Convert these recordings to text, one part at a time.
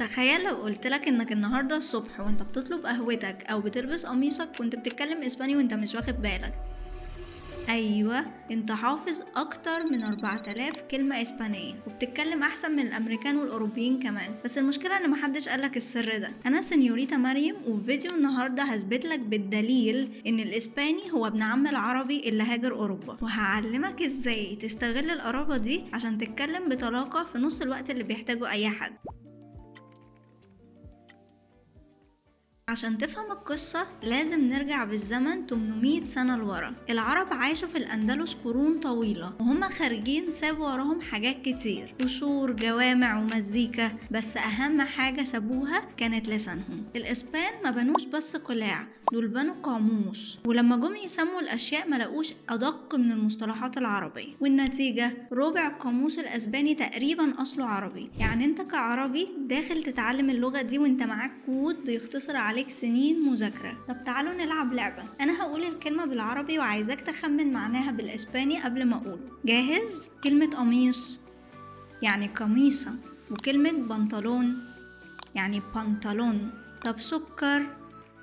تخيل لو قلتلك انك النهاردة الصبح وانت بتطلب قهوتك او بتلبس قميصك كنت بتتكلم اسباني وانت مش واخد بالك. ايوه، انت حافظ اكتر من 4000 كلمة اسبانية وبتتكلم احسن من الامريكان والاوروبيين كمان. بس المشكلة ان محدش قالك السر ده. انا سنيوريتا مريم، وفي فيديو النهاردة هثبتلك بالدليل ان الاسباني هو ابن عم العربي اللي هاجر اوروبا، وهعلمك ازاي تستغل القرابة دي عشان تتكلم بطلاقة في نص الوقت اللي بيحتاجه اي حد. عشان تفهم القصة لازم نرجع بالزمن 800 سنة لورا. العرب عاشوا في الأندلس قرون طويلة، وهم خارجين سابوا وراهم حاجات كتير، قصور، جوامع ومزيكا، بس أهم حاجة سابوها كانت لسانهم. الإسبان ما بنوش بس قلاع، دول بنوا قاموس، ولما جم يسموا الأشياء ما لقوش أدق من المصطلحات العربية، والنتيجة ربع القاموس الأسباني تقريبا أصله عربي. يعني أنت كعربي داخل تتعلم اللغة دي وأنت معاك كود بيختصر عليك سنين مذاكرة. طب تعالوا نلعب لعبة. أنا هقول الكلمة بالعربي وعايزاك تخمن معناها بالإسباني قبل ما أقوله. جاهز؟ كلمة قميص يعني قميصة، وكلمة بنطلون يعني بنطلون. طب سكر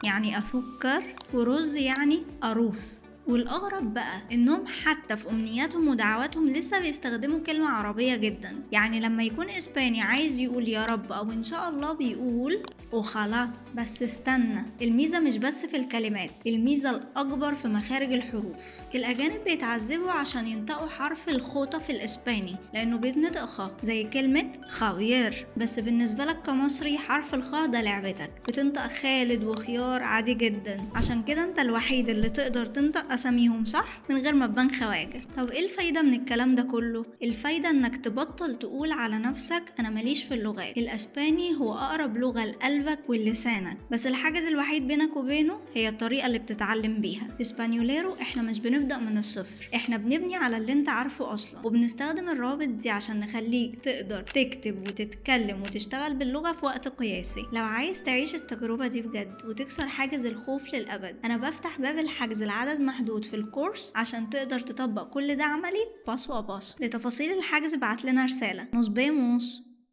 يعني أسكر، ورز يعني أروث. والأغرب بقى إنهم حتى في أمنياتهم ودعواتهم لسه بيستخدموا كلمة عربية جدا. يعني لما يكون إسباني عايز يقول يا رب أو إن شاء الله بيقول أوخالا. بس استنى، الميزة مش بس في الكلمات، الميزة الأكبر في مخارج الحروف. الأجانب بيتعذبوا عشان ينطقوا حرف الخوطة في الإسباني لأنه بيتنطق خ، زي كلمة خاوير، بس بالنسبة لك كمصري حرف الخاء ده لعبتك، بتنطق خالد وخيار عادي جدا. عشان كده انت الوحيد اللي تقدر تنطق أساميهم صح من غير ما تبان خواجة. طب ايه الفايدة من الكلام ده كله؟ الفايدة انك تبطل تقول على نفسك أنا ماليش في اللغات. الأسباني هو أقرب لغة لقلبك ولسانك، بس الحاجز الوحيد بينك وبينه هي الطريقة اللي بتتعلم بيها. في اسبانيوليرو احنا مش بنبدأ من الصفر، احنا بنبني على اللي انت عارفه أصلا، وبنستخدم الروابط دي عشان نخليك تقدر تكتب وتتكلم وتشتغل باللغة في وقت قياسي. لو عايز تعيش التجربة دي بجد وتكسر حاجز الخوف للأبد، أنا بفتح باب الحجز العدد محدود في الكورس عشان تقدر تطبق كل ده عملي باسو باسو. لتفاصيل الحجز بعت لنا رسالة. نص بيموس.